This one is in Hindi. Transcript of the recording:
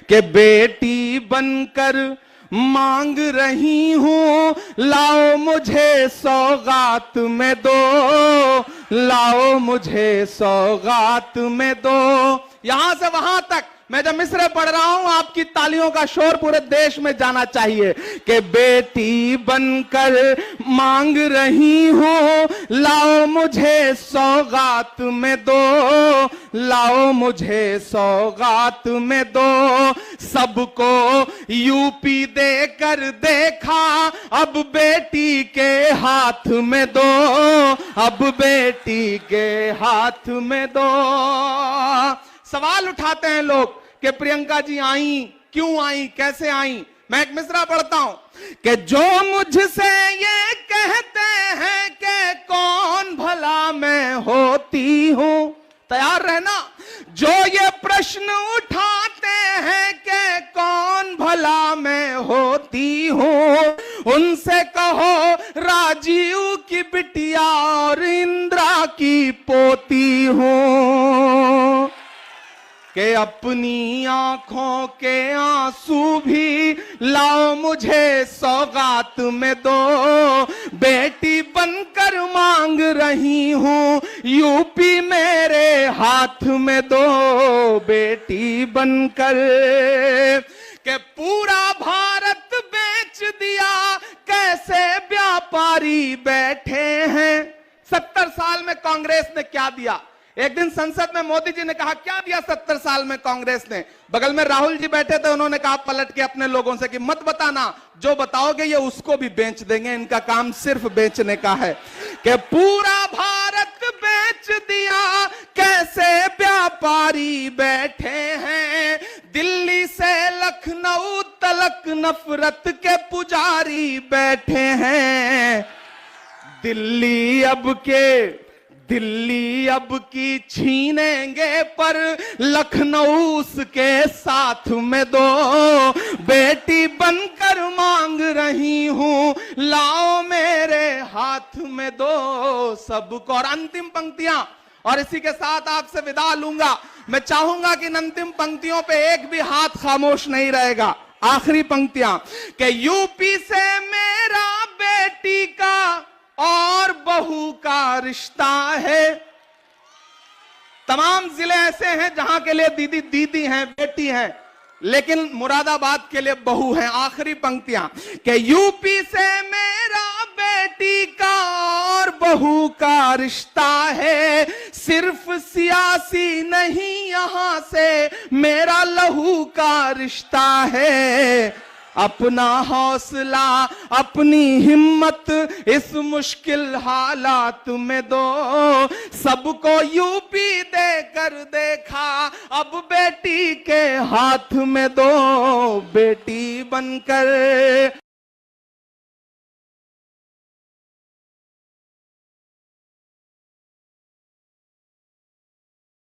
कि बेटी बनकर मांग रही हूं, लाओ मुझे सौगात में दो, लाओ मुझे सौगात में दो। यहां से वहां तक मैं जब मिसरे पढ़ रहा हूं, आपकी तालियों का शोर पूरे देश में जाना चाहिए कि बेटी बनकर मांग रही हूं, लाओ मुझे सौगात में दो, लाओ मुझे सौगात में दो। सबको यूपी देकर देखा, अब बेटी के हाथ में दो, अब बेटी के हाथ में दो। सवाल उठाते हैं लोग कि प्रियंका जी आई, क्यों आई, कैसे आई। मैं एक मिसरा पढ़ता हूं कि जो मुझसे ये कहते हैं कि कौन भला मैं होती हूं, तैयार रहना। जो ये प्रश्न उठाते हैं कि कौन भला मैं होती हूं, उनसे कहो राजीव की बिटिया और इंदिरा की पोती हूं। कि अपनी आंखों के आंसू भी लाओ मुझे सौगात में दो, बेटी बनकर मांग रही हूं, यूपी मेरे हाथ में दो, बेटी बनकर। कि पूरा भारत बेच दिया, कैसे व्यापारी बैठे हैं। 70 साल में कांग्रेस ने क्या दिया। एक दिन संसद में मोदी जी ने कहा क्या दिया 70 साल में कांग्रेस ने। बगल में राहुल जी बैठे थे, उन्होंने कहा पलट के अपने लोगों से कि मत बताना, जो बताओगे ये उसको भी बेच देंगे, इनका काम सिर्फ बेचने का है। कि पूरा भारत बेच दिया, कैसे व्यापारी बैठे हैं, दिल्ली से लखनऊ तलक नफरत के पुजारी बैठे हैं। दिल्ली अब की छीनेंगे, पर लखनऊ उसके साथ में दो, बेटी बनकर मांग रही हूं, लाओ मेरे हाथ में दो सबको। और अंतिम पंक्तियां, और इसी के साथ आपसे विदा लूंगा। मैं चाहूंगा कि इन अंतिम पंक्तियों पे एक भी हाथ खामोश नहीं रहेगा। आखिरी पंक्तियां कि यूपी से मेरा बेटी का और बहू का रिश्ता है। तमाम जिले ऐसे हैं जहां के लिए दीदी दीदी हैं, बेटी हैं, लेकिन मुरादाबाद के लिए बहू हैं। आखिरी पंक्तियां कि यूपी से मेरा बेटी का और बहू का रिश्ता है, सिर्फ सियासी नहीं यहां से मेरा लहू का रिश्ता है। अपना हौसला अपनी हिम्मत इस मुश्किल हालात में दो, सबको यूपी देकर देखा, अब बेटी के हाथ में दो, बेटी बनकर।